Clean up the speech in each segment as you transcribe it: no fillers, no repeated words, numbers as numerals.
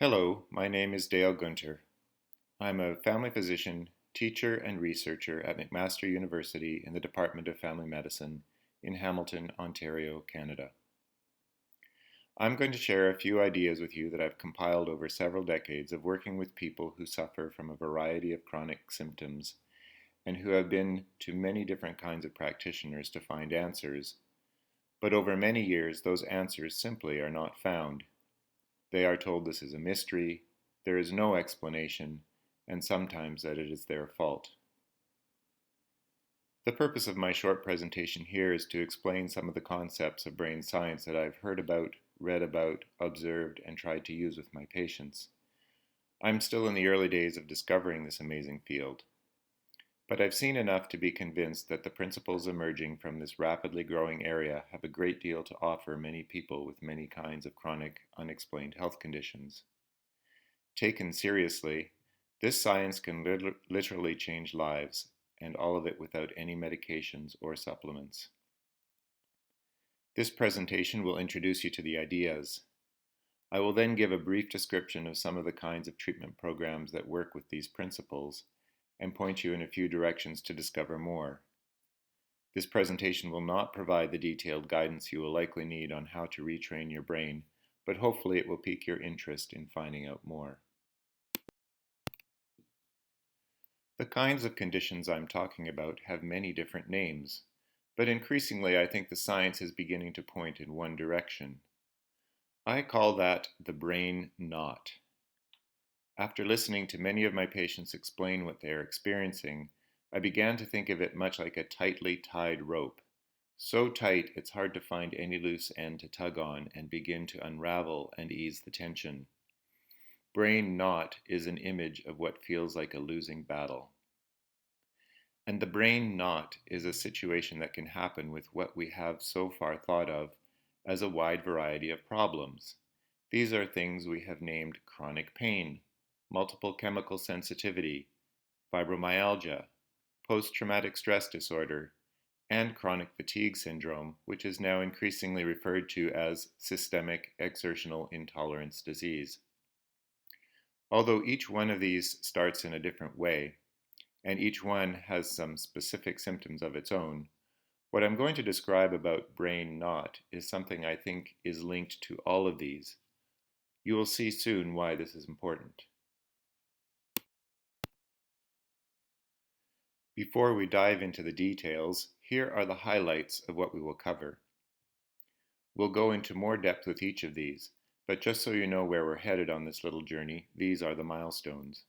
Hello, my name is Dale Gunter. I'm a family physician, teacher, and researcher at McMaster University in the Department of Family Medicine in Hamilton, Ontario, Canada. I'm going to share a few ideas with you that I've compiled over several decades of working with people who suffer from a variety of chronic symptoms and who have been to many different kinds of practitioners to find answers. But over many years, those answers simply are not found. They are told this is a mystery, there is no explanation, and sometimes that it is their fault. The purpose of my short presentation here is to explain some of the concepts of brain science that I've heard about, read about, observed, and tried to use with my patients. I'm still in the early days of discovering this amazing field, but I've seen enough to be convinced that the principles emerging from this rapidly growing area have a great deal to offer many people with many kinds of chronic, unexplained health conditions. Taken seriously, this science can literally change lives, and all of it without any medications or supplements. This presentation will introduce you to the ideas. I will then give a brief description of some of the kinds of treatment programs that work with these principles and point you in a few directions to discover more. This presentation will not provide the detailed guidance you will likely need on how to retrain your brain, but hopefully it will pique your interest in finding out more. The kinds of conditions I'm talking about have many different names, but increasingly I think the science is beginning to point in one direction. I call that the brain knot. After listening to many of my patients explain what they are experiencing, I began to think of it much like a tightly tied rope. So tight it's hard to find any loose end to tug on and begin to unravel and ease the tension. Brain knot is an image of what feels like a losing battle. And the brain knot is a situation that can happen with what we have so far thought of as a wide variety of problems. These are things we have named chronic pain, multiple chemical sensitivity, fibromyalgia, post-traumatic stress disorder, and chronic fatigue syndrome, which is now increasingly referred to as systemic exertional intolerance disease. Although each one of these starts in a different way, and each one has some specific symptoms of its own, what I'm going to describe about brain knot is something I think is linked to all of these. You will see soon why this is important. Before we dive into the details, here are the highlights of what we will cover. We'll go into more depth with each of these, but just so you know where we're headed on this little journey, these are the milestones.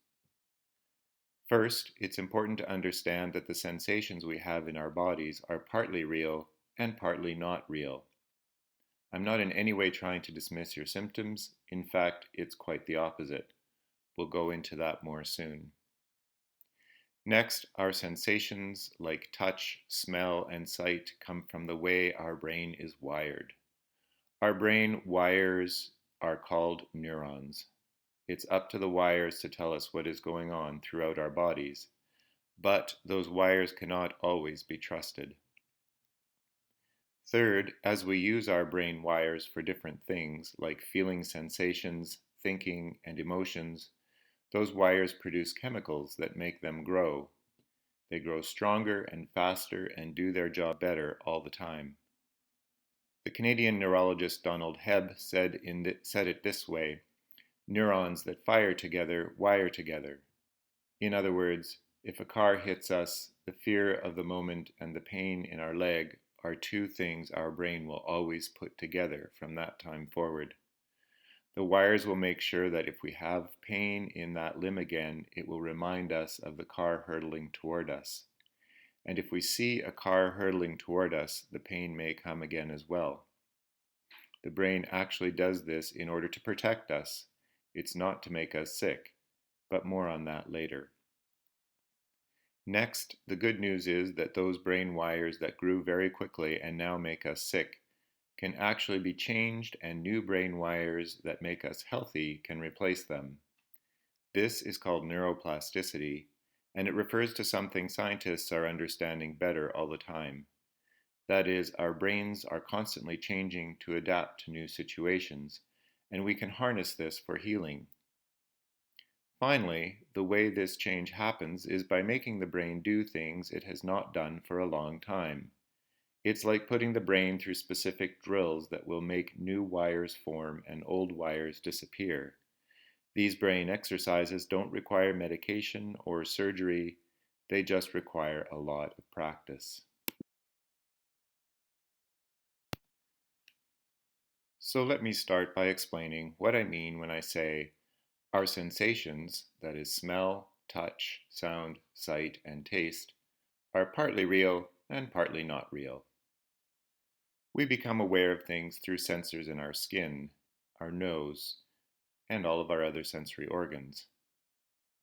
First, it's important to understand that the sensations we have in our bodies are partly real and partly not real. I'm not in any way trying to dismiss your symptoms. In fact, it's quite the opposite. We'll go into that more soon. Next, our sensations like touch, smell, and sight come from the way our brain is wired. Our brain wires are called neurons. It's up to the wires to tell us what is going on throughout our bodies, but those wires cannot always be trusted. Third, as we use our brain wires for different things like feeling sensations, thinking, and emotions, those wires produce chemicals that make them grow. They grow stronger and faster and do their job better all the time. The Canadian neurologist Donald Hebb said it this way: neurons that fire together wire together. In other words, if a car hits us, the fear of the moment and the pain in our leg are two things our brain will always put together from that time forward. The wires will make sure that if we have pain in that limb again, it will remind us of the car hurtling toward us. And if we see a car hurtling toward us, the pain may come again as well. The brain actually does this in order to protect us. It's not to make us sick, but more on that later. Next, the good news is that those brain wires that grew very quickly and now make us sick can actually be changed, and new brain wires that make us healthy can replace them. This is called neuroplasticity, and it refers to something scientists are understanding better all the time. That is, our brains are constantly changing to adapt to new situations, and we can harness this for healing, Finally, the way this change happens is by making the brain do things it has not done for a long time. It's like putting the brain through specific drills that will make new wires form and old wires disappear. These brain exercises don't require medication or surgery, they just require a lot of practice. So let me start by explaining what I mean when I say our sensations, that is, smell, touch, sound, sight, and taste, are partly real and partly not real. We become aware of things through sensors in our skin, our nose, and all of our other sensory organs.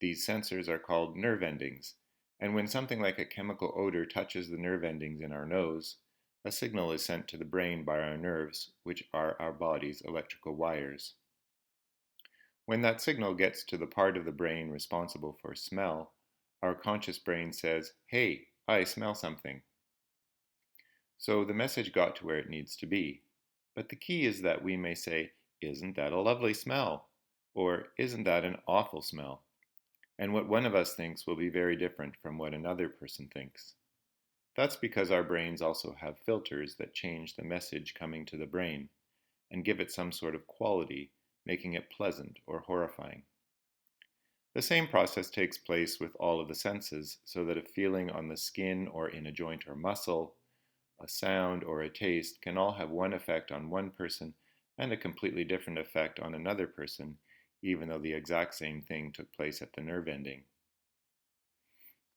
These sensors are called nerve endings, and when something like a chemical odor touches the nerve endings in our nose, a signal is sent to the brain by our nerves, which are our body's electrical wires. When that signal gets to the part of the brain responsible for smell, our conscious brain says, "Hey, I smell something." So the message got to where it needs to be. But the key is that we may say, "Isn't that a lovely smell?" Or "Isn't that an awful smell?" And what one of us thinks will be very different from what another person thinks. That's because our brains also have filters that change the message coming to the brain and give it some sort of quality, making it pleasant or horrifying. The same process takes place with all of the senses, so that a feeling on the skin or in a joint or muscle, a sound or a taste can all have one effect on one person and a completely different effect on another person, even though the exact same thing took place at the nerve ending.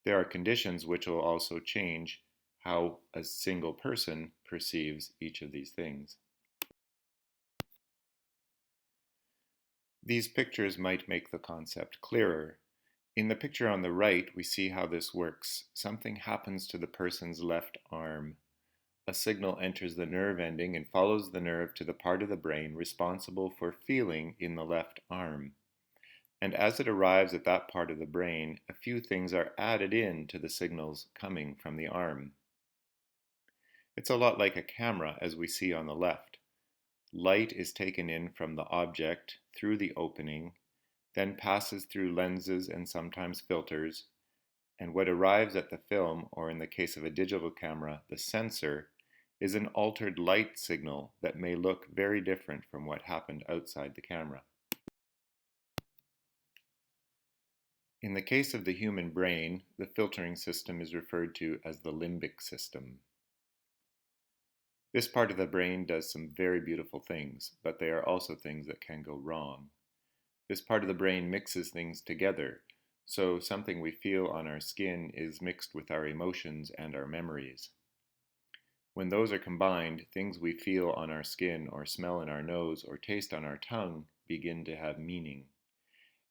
There are conditions which will also change how a single person perceives each of these things. These pictures might make the concept clearer. In the picture on the right, we see how this works. Something happens to the person's left arm. A signal enters the nerve ending and follows the nerve to the part of the brain responsible for feeling in the left arm. And as it arrives at that part of the brain, a few things are added in to the signals coming from the arm. It's a lot like a camera as we see on the left. Light is taken in from the object through the opening, then passes through lenses and sometimes filters, and what arrives at the film, or in the case of a digital camera, the sensor, is an altered light signal that may look very different from what happened outside the camera. In the case of the human brain, the filtering system is referred to as the limbic system. This part of the brain does some very beautiful things, but there are also things that can go wrong. This part of the brain mixes things together, so something we feel on our skin is mixed with our emotions and our memories. When those are combined, things we feel on our skin or smell in our nose or taste on our tongue begin to have meaning.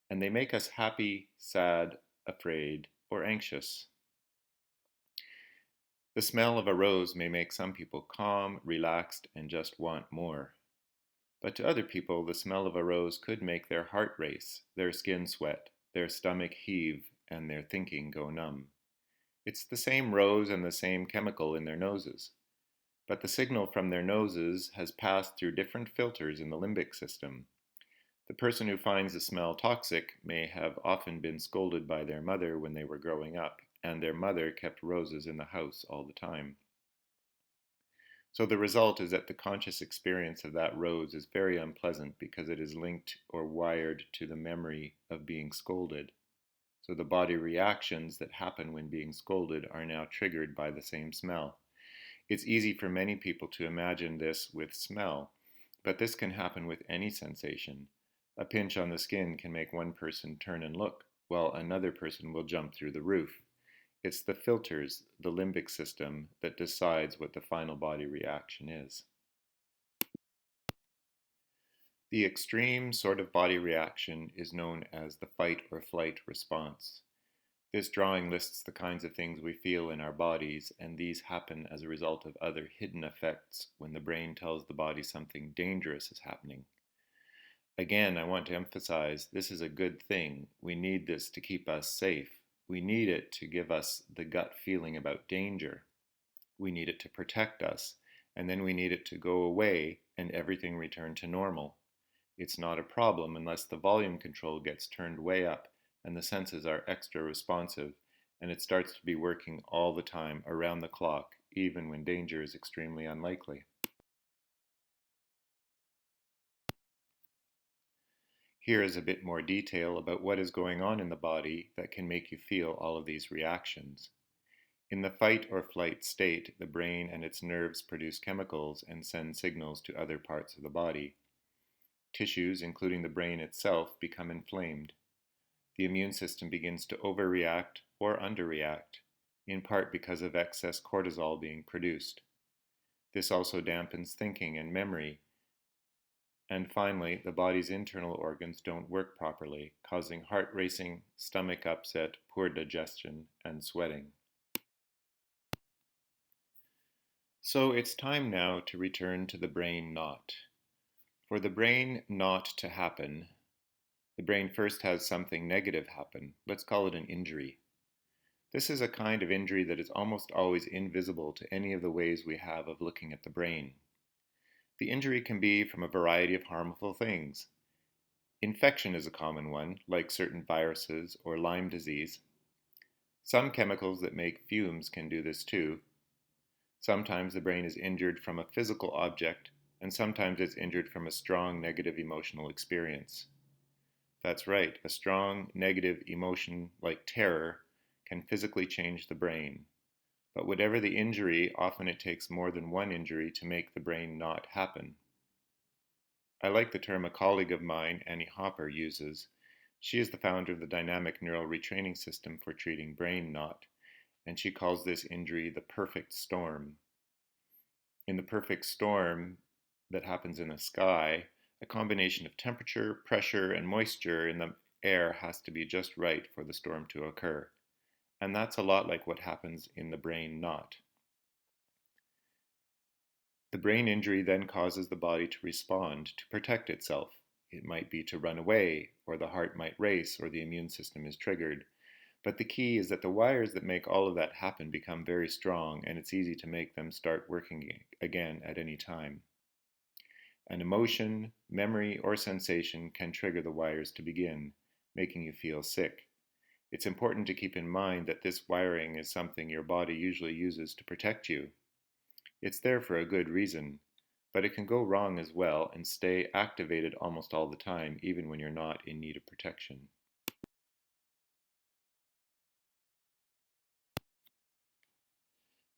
And they make us happy, sad, afraid, or anxious. The smell of a rose may make some people calm, relaxed, and just want more. But to other people, the smell of a rose could make their heart race, their skin sweat, their stomach heave, and their thinking go numb. It's the same rose and the same chemical in their noses. But the signal from their noses has passed through different filters in the limbic system. The person who finds the smell toxic may have often been scolded by their mother when they were growing up, and their mother kept roses in the house all the time. So the result is that the conscious experience of that rose is very unpleasant because it is linked or wired to the memory of being scolded. So the body reactions that happen when being scolded are now triggered by the same smell. It's easy for many people to imagine this with smell, but this can happen with any sensation. A pinch on the skin can make one person turn and look, while another person will jump through the roof. It's the filters, the limbic system, that decides what the final body reaction is. The extreme sort of body reaction is known as the fight or flight response. This drawing lists the kinds of things we feel in our bodies, and these happen as a result of other hidden effects when the brain tells the body something dangerous is happening. Again, I want to emphasize this is a good thing. We need this to keep us safe. We need it to give us the gut feeling about danger. We need it to protect us, and then we need it to go away and everything return to normal. It's not a problem unless the volume control gets turned way up and the senses are extra responsive, and it starts to be working all the time, around the clock, even when danger is extremely unlikely. Here is a bit more detail about what is going on in the body that can make you feel all of these reactions. In the fight or flight state, the brain and its nerves produce chemicals and send signals to other parts of the body. Tissues, including the brain itself, become inflamed. The immune system begins to overreact or underreact, in part because of excess cortisol being produced. This also dampens thinking and memory. And finally, the body's internal organs don't work properly, causing heart racing, stomach upset, poor digestion, and sweating. So it's time now to return to the brain knot. For the brain knot to happen, the brain first has something negative happen. Let's call it an injury. This is a kind of injury that is almost always invisible to any of the ways we have of looking at the brain. The injury can be from a variety of harmful things. Infection is a common one, like certain viruses or Lyme disease. Some chemicals that make fumes can do this too. Sometimes the brain is injured from a physical object, and sometimes it's injured from a strong negative emotional experience. That's right, a strong negative emotion like terror can physically change the brain. But whatever the injury, often it takes more than one injury to make the brain knot happen. I like the term a colleague of mine, Annie Hopper, uses. She is the founder of the dynamic neural retraining system for treating brain knot, and she calls this injury the perfect storm. In the perfect storm that happens in the sky, a combination of temperature, pressure, and moisture in the air has to be just right for the storm to occur. And that's a lot like what happens in the brain knot. The brain injury then causes the body to respond to protect itself. It might be to run away, or the heart might race, or the immune system is triggered. But the key is that the wires that make all of that happen become very strong, and it's easy to make them start working again at any time. An emotion, memory, or sensation can trigger the wires to begin, making you feel sick. It's important to keep in mind that this wiring is something your body usually uses to protect you. It's there for a good reason, but it can go wrong as well and stay activated almost all the time, even when you're not in need of protection.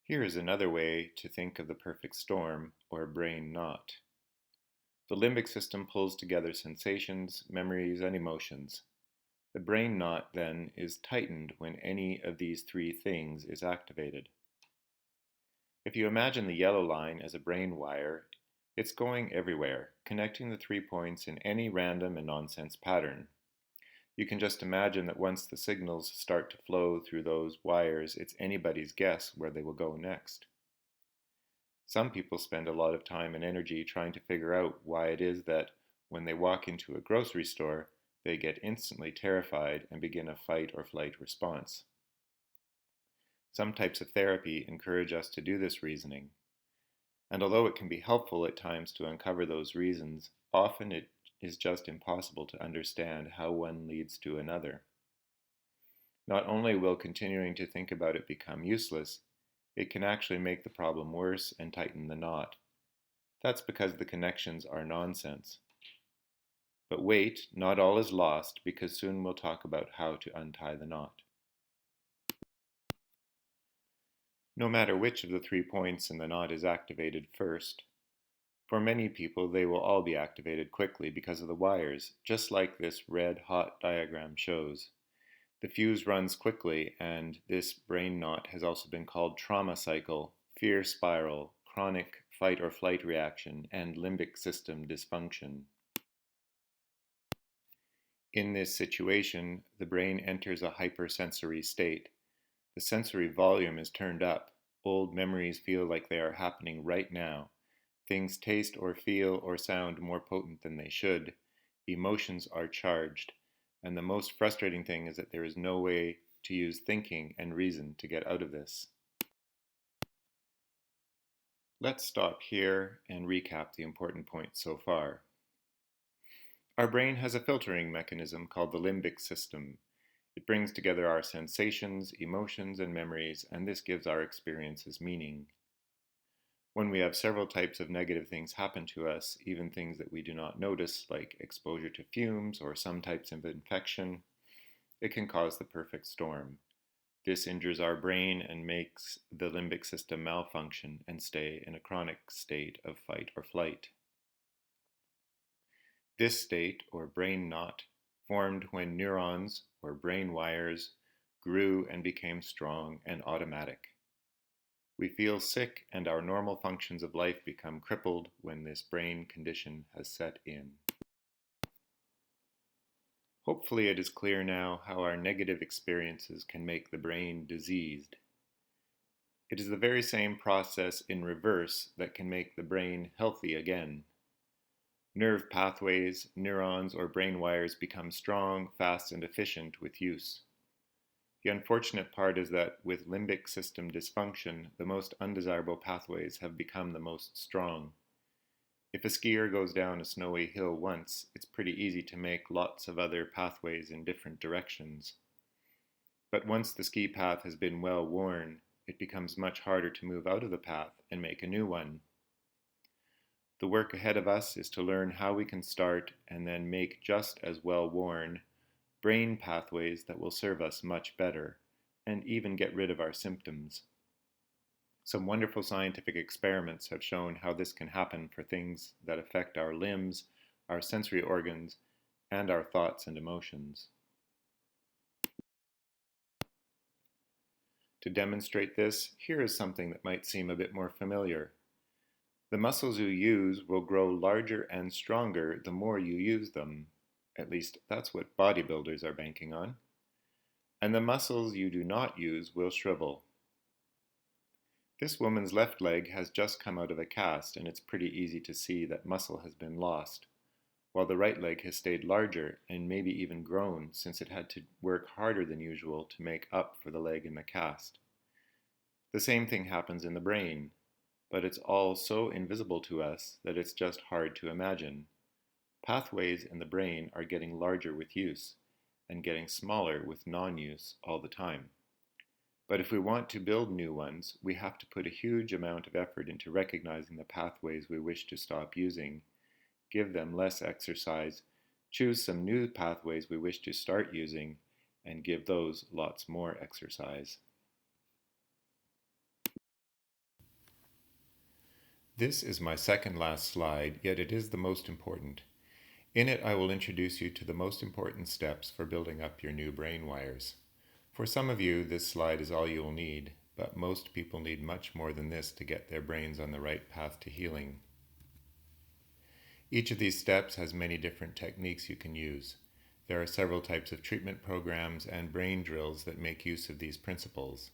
Here is another way to think of the perfect storm, or brain knot. The limbic system pulls together sensations, memories, and emotions. The brain knot, then, is tightened when any of these three things is activated. If you imagine the yellow line as a brain wire, it's going everywhere, connecting the 3 points in any random and nonsense pattern. You can just imagine that once the signals start to flow through those wires, it's anybody's guess where they will go next. Some people spend a lot of time and energy trying to figure out why it is that when they walk into a grocery store, they get instantly terrified and begin a fight or flight response. Some types of therapy encourage us to do this reasoning. And although it can be helpful at times to uncover those reasons, often it is just impossible to understand how one leads to another. Not only will continuing to think about it become useless, it can actually make the problem worse and tighten the knot. That's because the connections are nonsense. But wait, not all is lost, because soon we'll talk about how to untie the knot. No matter which of the 3 points in the knot is activated first, for many people they will all be activated quickly because of the wires, just like this red hot diagram shows. The fuse runs quickly, and this brain knot has also been called trauma cycle, fear spiral, chronic fight or flight reaction, and limbic system dysfunction. In this situation, the brain enters a hypersensory state. The sensory volume is turned up. Old memories feel like they are happening right now. Things taste or feel or sound more potent than they should. Emotions are charged. And the most frustrating thing is that there is no way to use thinking and reason to get out of this. Let's stop here and recap the important points so far. Our brain has a filtering mechanism called the limbic system. It brings together our sensations, emotions, and memories, and this gives our experiences meaning. When we have several types of negative things happen to us, even things that we do not notice, like exposure to fumes or some types of infection, it can cause the perfect storm. This injures our brain and makes the limbic system malfunction and stay in a chronic state of fight or flight. This state, or brain knot, formed when neurons, or brain wires, grew and became strong and automatic. We feel sick and our normal functions of life become crippled when this brain condition has set in. Hopefully it is clear now how our negative experiences can make the brain diseased. It is the very same process in reverse that can make the brain healthy again. Nerve pathways, neurons, or brain wires become strong, fast, and efficient with use. The unfortunate part is that with limbic system dysfunction, the most undesirable pathways have become the most strong. If a skier goes down a snowy hill once, it's pretty easy to make lots of other pathways in different directions. But once the ski path has been well worn, it becomes much harder to move out of the path and make a new one. The work ahead of us is to learn how we can start and then make just as well worn brain pathways that will serve us much better, and even get rid of our symptoms. Some wonderful scientific experiments have shown how this can happen for things that affect our limbs, our sensory organs, and our thoughts and emotions. To demonstrate this, here is something that might seem a bit more familiar. The muscles you use will grow larger and stronger the more you use them. At least that's what bodybuilders are banking on. And the muscles you do not use will shrivel. This woman's left leg has just come out of a cast, and it's pretty easy to see that muscle has been lost, while the right leg has stayed larger and maybe even grown since it had to work harder than usual to make up for the leg in the cast. The same thing happens in the brain, but it's all so invisible to us that it's just hard to imagine. Pathways in the brain are getting larger with use and getting smaller with non-use all the time. But if we want to build new ones, we have to put a huge amount of effort into recognizing the pathways we wish to stop using, give them less exercise, choose some new pathways we wish to start using, and give those lots more exercise. This is my second last slide, yet it is the most important. In it, I will introduce you to the most important steps for building up your new brain wires. For some of you, this slide is all you will need, but most people need much more than this to get their brains on the right path to healing. Each of these steps has many different techniques you can use. There are several types of treatment programs and brain drills that make use of these principles.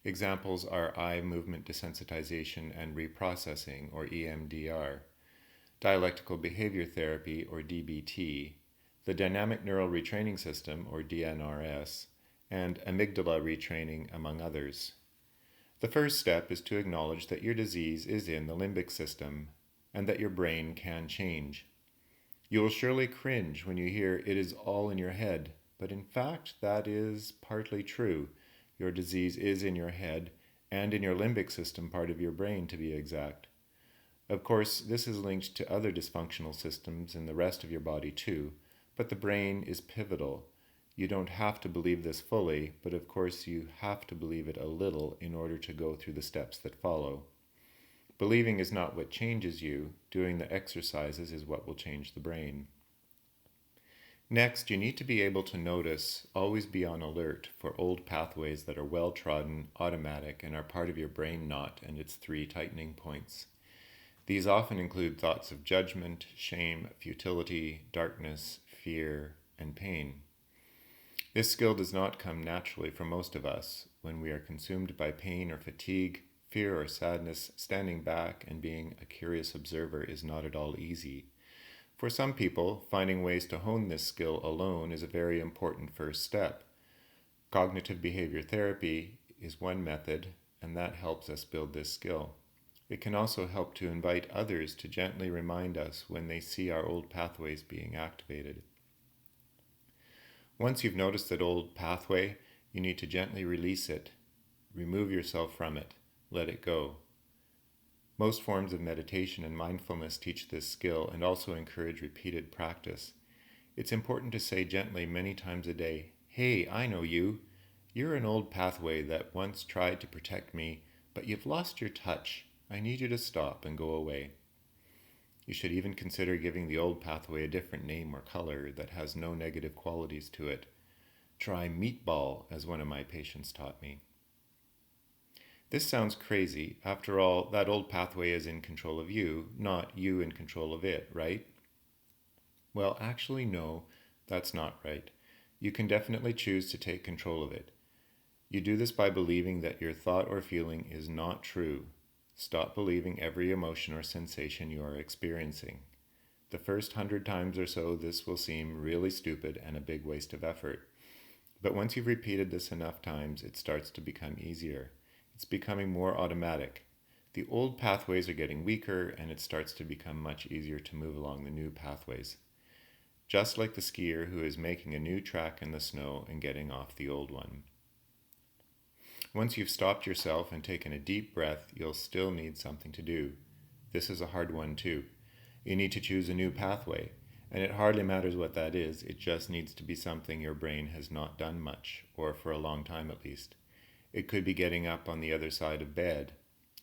Examples are eye movement desensitization and reprocessing, or EMDR, dialectical behavior therapy, or DBT, the dynamic neural retraining system, or DNRS, and amygdala retraining, among others. The first step is to acknowledge that your disease is in the limbic system and that your brain can change. You will surely cringe when you hear it is all in your head, but in fact that is partly true. Your disease is in your head and in your limbic system part of your brain, to be exact. Of course, this is linked to other dysfunctional systems in the rest of your body too, but the brain is pivotal. You don't have to believe this fully, but of course you have to believe it a little in order to go through the steps that follow. Believing is not what changes you, doing the exercises is what will change the brain. Next, you need to be able to notice, always be on alert for old pathways that are well-trodden, automatic, and are part of your brain knot and its 3 tightening points. These often include thoughts of judgment, shame, futility, darkness, fear, and pain. This skill does not come naturally for most of us. When we are consumed by pain or fatigue, fear or sadness, standing back and being a curious observer is not at all easy. For some people, finding ways to hone this skill alone is a very important first step. Cognitive behavior therapy is one method, and that helps us build this skill. It can also help to invite others to gently remind us when they see our old pathways being activated. Once you've noticed that old pathway, you need to gently release it, remove yourself from it, let it go. Most forms of meditation and mindfulness teach this skill and also encourage repeated practice. It's important to say gently many times a day, "Hey, I know you. You're an old pathway that once tried to protect me, but you've lost your touch. I need you to stop and go away." You should even consider giving the old pathway a different name or color that has no negative qualities to it. Try meatball, as one of my patients taught me. This sounds crazy. After all, that old pathway is in control of you, not you in control of it, right? Well, actually, no, that's not right. You can definitely choose to take control of it. You do this by believing that your thought or feeling is not true. Stop believing every emotion or sensation you are experiencing. The first 100 times or so, this will seem really stupid and a big waste of effort. But once you've repeated this enough times, it starts to become easier. It's becoming more automatic. The old pathways are getting weaker, and it starts to become much easier to move along the new pathways. Just like the skier who is making a new track in the snow and getting off the old one. Once you've stopped yourself and taken a deep breath, you'll still need something to do. This is a hard one too. You need to choose a new pathway, and it hardly matters what that is, it just needs to be something your brain has not done much, or for a long time at least. It could be getting up on the other side of bed.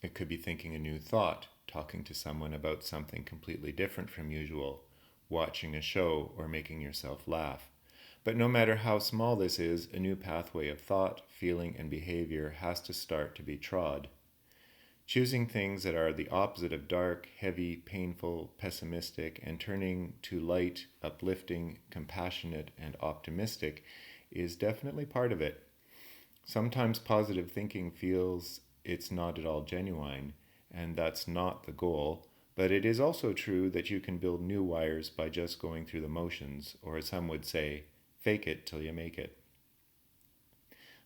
It could be thinking a new thought, talking to someone about something completely different from usual, watching a show, or making yourself laugh. But no matter how small this is, a new pathway of thought, feeling, and behavior has to start to be trod. Choosing things that are the opposite of dark, heavy, painful, pessimistic, and turning to light, uplifting, compassionate, and optimistic is definitely part of it. Sometimes positive thinking feels it's not at all genuine, and that's not the goal, but it is also true that you can build new wires by just going through the motions, or as some would say, fake it till you make it.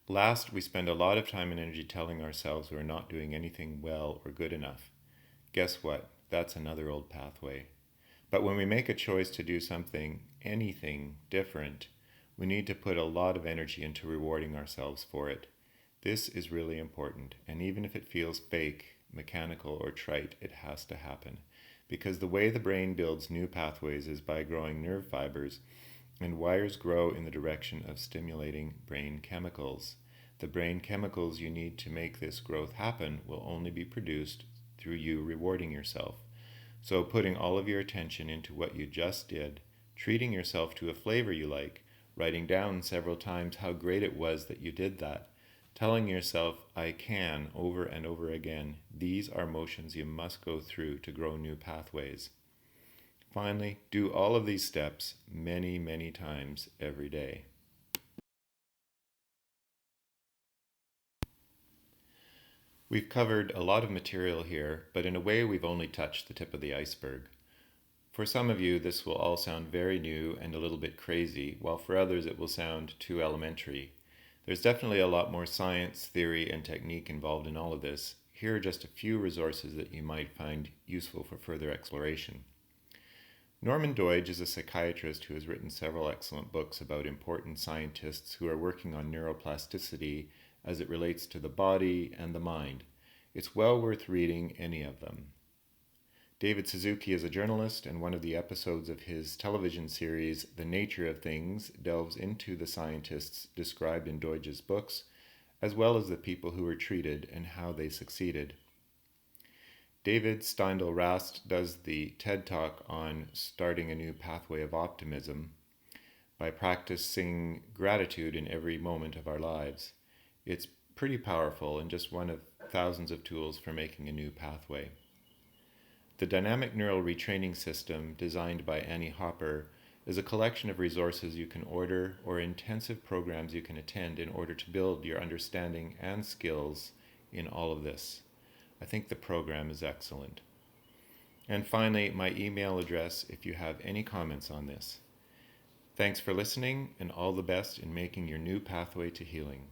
Last, we spend a lot of time and energy telling ourselves we're not doing anything well or good enough. Guess what? That's another old pathway. But when we make a choice to do something, anything different, we need to put a lot of energy into rewarding ourselves for it. This is really important, and even if it feels fake, mechanical, or trite, it has to happen. Because the way the brain builds new pathways is by growing nerve fibers, and wires grow in the direction of stimulating brain chemicals. The brain chemicals you need to make this growth happen will only be produced through you rewarding yourself. So putting all of your attention into what you just did, treating yourself to a flavor you like, writing down several times how great it was that you did that, telling yourself, "I can," over and over again. These are motions you must go through to grow new pathways. Finally, do all of these steps many, many times every day. We've covered a lot of material here, but in a way we've only touched the tip of the iceberg. For some of you, this will all sound very new and a little bit crazy, while for others it will sound too elementary. There's definitely a lot more science, theory, and technique involved in all of this. Here are just a few resources that you might find useful for further exploration. Norman Doidge is a psychiatrist who has written several excellent books about important scientists who are working on neuroplasticity as it relates to the body and the mind. It's well worth reading any of them. David Suzuki is a journalist, and one of the episodes of his television series, The Nature of Things, delves into the scientists described in Doidge's books, as well as the people who were treated and how they succeeded. David Steindl-Rast does the TED Talk on starting a new pathway of optimism by practicing gratitude in every moment of our lives. It's pretty powerful and just one of thousands of tools for making a new pathway. The Dynamic Neural Retraining System, designed by Annie Hopper, is a collection of resources you can order or intensive programs you can attend in order to build your understanding and skills in all of this. I think the program is excellent. And finally, my email address if you have any comments on this. Thanks for listening, and all the best in making your new pathway to healing.